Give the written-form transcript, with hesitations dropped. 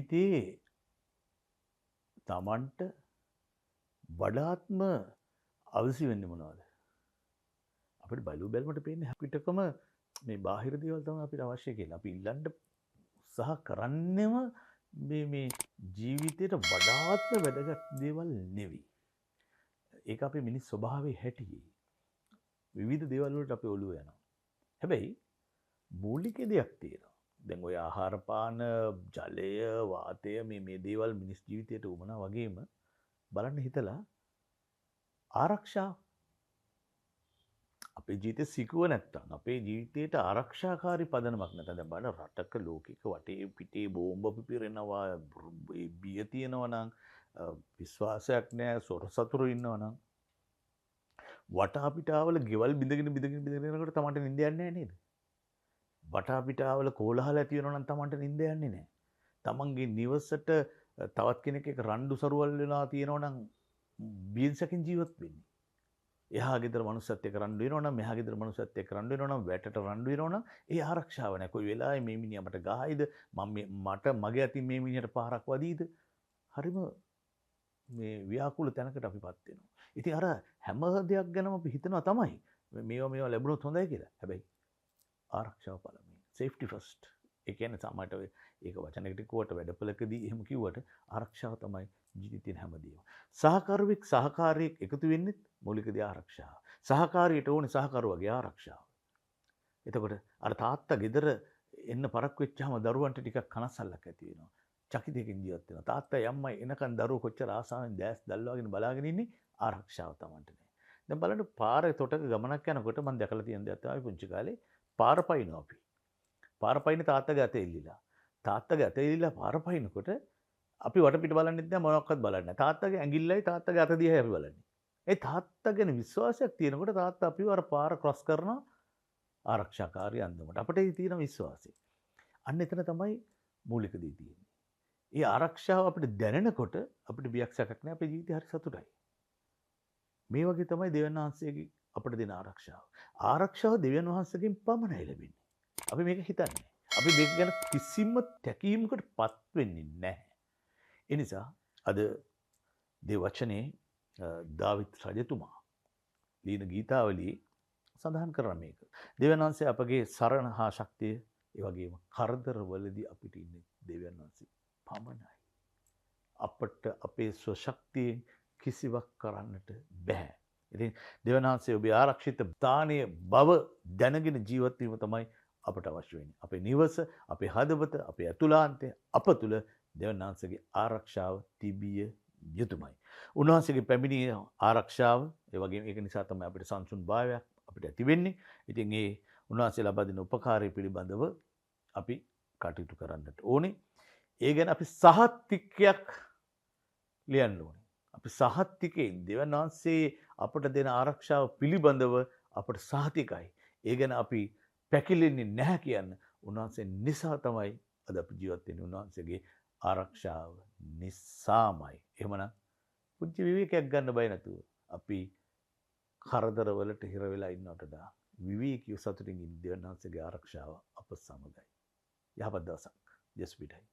ජීවිතයේ තමන්ට වඩාත්ම අවශ්‍ය වෙන්නේ මොනවද? අපිට බලු බැලමට පේන්නේ අපිටකම මේ බාහිර දේවල් තමයි අපිට අවශ්‍ය කියලා. අපි ඉල්ලන්න උත්සාහ කරන්නේම මේ ජීවිතේට වඩාත්ම වැදගත් දේවල් නෙවෙයි. ඒක අපේ මිනිස් ස්වභාවයේ හැටි. විවිධ දේවල් වලට අපි ඔළුව යනවා. හැබැයි මූලික දෙයක් තියෙනවා. දැන් ඔය ආහාර පාන, ජලය, වාතය මේ දේවල් මිනිස් ජීවිතයට උමනා වගේම බලන්න හිතලා ආරක්ෂාව අපේ ජීවිතේ සිකුව නැත්තම් අපේ ජීවිතයට ආරක්ෂාකාරී පදනමක් නැත්නම් දැන් බලන්න රටක ලෝකික වටේ පිටේ බෝම්බ පිපිරෙනවා බිය තියෙනවා නම් විශ්වාසයක් නැහැ සොර සතුරු ඉන්නවා නම් වටා පිටාවල ගෙවල් බිඳගෙන යනකොට තමන්ට නිින්ද යන්නේ නැහැ නේද? වටා පිටාවල කෝලහල ඇති වෙනවා නම් තමන්ට නිින්ද යන්නේ නැහැ. තමන්ගේ නිවසට තවත් කෙනෙක් එක්ක රණ්ඩු සරුවල් වෙලා තියෙනවා නම් බියන්සකින් ජීවත් වෙන්නේ. එහා ගෙදර මනුස්සයත් එක්ක රණ්ඩු වෙනවා නම් මෙහා ගෙදර මනුස්සයත් එක්ක රණ්ඩු වෙනවා නම් වැටට රණ්ඩු වෙනවා නම් ඒ ආරක්ෂාව නැහැ. කොයි වෙලාවෙ මේ මිනිහා මට ගහයිද? මට මගේ අතින් මේ මිනිහට පාරක් වදීද? හරිම මේ ව්‍යාකූල තැනකට අපිපත් වෙනවා. ඉතින් අර හැම දෙයක් ගැනම අපි හිතනවා තමයි මේවා ලැබුණොත් හොඳයි කියලා. හැබැයි ආරක්ෂාව පළමුවෙන්. Safety first. ඒ කියන්නේ සමහරට ඒක වචනයකට කිව්වට වැඩපළකදී එහෙම කිව්වට ආරක්ෂාව තමයි ජීවිතේ හැමදේම. සහකාරියෙක් එකතු වෙන්නේ මූලික දේ ආරක්ෂාව. සහකාරියට ඕනේ සහකරුවගේ ආරක්ෂාව. එතකොට අර තාත්තා ගෙදර එන්න පරක්කු වෙච්චාම දරුවන්ට ටිකක් කනස්සල්ලක් ඇති වෙනවා. චකිතයකින් ජීවත් වෙනවා. තාත්තා යම්මයි එනකන් දරුවෝ කොච්චර ආසාවෙන් දැස් දැල්වාගෙන බලාගෙන ඉන්නේ ආරක්ෂාව තමන්ට නෑ. දැන් බලන්න පාරේ තොටක ගමනක් යනකොට මම දැකලා තියෙන දෙයක් තමයි පුංචි කාලේ පාර පයින්නවා අපි. පාර පයින්න තාත්තගේ අතේ ඉල්ලලා. තාත්තගේ අතේ ඉල්ලලා පාර පයින්නකොට අපි වටපිට බලන්නෙත් නෑ මොනවක්වත් බලන්නේ නෑ. තාත්තගේ ඇඟිල්ලයි තාත්තගේ අත දිහා අපි බලන්නේ. ඒ තාත්තා ගැන විශ්වාසයක් තියෙනකොට තාත්තා අපිව අර පාර ක්‍රොස් කරන ආරක්ෂාකාරී අන්දමට අපිට ඒ තියෙන විශ්වාසය. අන්න එතන තමයි මූලික දේ තියෙන්නේ. ඒ ආරක්ෂාව අපිට දැනෙනකොට අපිට බියක් සැකක් නෑ අපේ ජීවිතය හරි සතුටයි. මේ වගේ තමයි දෙවියන් වහන්සේගේ අපිට දෙන ආරක්ෂාව. ආරක්ෂාව දෙවියන් වහන්සේගෙන් පමණයි ලැබෙන්නේ. අපි මේක හිතන්නේ. අපි මේක ගැන කිසිම තැකීමකට පත් වෙන්නේ නැහැ. ඒ නිසා අද දේ වචනේ දාවිත් රජතුමා ලියන ගීතාවලියේ සඳහන් කරන මේක. දෙවියන් වහන්සේ අපගේ සරණ හා ශක්තිය ඒ වගේම කරදරවලදී අපිට ඉන්නේ දෙවියන් වහන්සේ පමණයි. අපට අපේ ස්වශක්තියෙන් කිසිවක් කරන්නට බෑ. ඉතින් දෙවියන් වහන්සේ ඔබේ ආරක්ෂිත දානීය බව දැනගෙන ජීවත් වීම තමයි අපට අවශ්‍ය වෙන්නේ. අපේ නිවස, අපේ හදවත, අපේ ඇතුළාන්තය අප තුළ දෙවියන් වහන්සේගේ ආරක්ෂාව තිබිය යුතුමයි. උන්වහන්සේගේ පැමිණීම ආරක්ෂාව ඒ වගේම ඒක නිසා තමයි අපිට සංසුන් භාවයක් අපිට ඇති වෙන්නේ. ඉතින් ඒ උන්වහන්සේ ලබා දෙන උපකාරය පිළිබඳව අපි කටයුතු කරන්නට ඕනේ. ඒ ගැන අපි සහතිකයක් ලියන්න ඕනේ. අපි සහතිකයෙන් දෙවියන් වහන්සේ අපට දෙන ආරක්ෂාව පිළිබඳව අපට සහතිකයි. ඒ ගැන අපි පැකිලෙන්නේ නැහැ කියන්න උන්වහන්සේ නිසා තමයි අද අපි ජීවත් වෙන්නේ උන්වහන්සේගේ ආරක්ෂාව නිසාමයි. එහෙමනම් පුංචි විවේකයක් ගන්න බය නැතුව අපි කරදරවලට හිර වෙලා ඉන්නවට වඩා විවේකීව සතුටින් ඉන්න දෙවියන් වහන්සේගේ ආරක්ෂාව අප සමගයි. යහපත් දවසක්. ජෙස්පිටයි.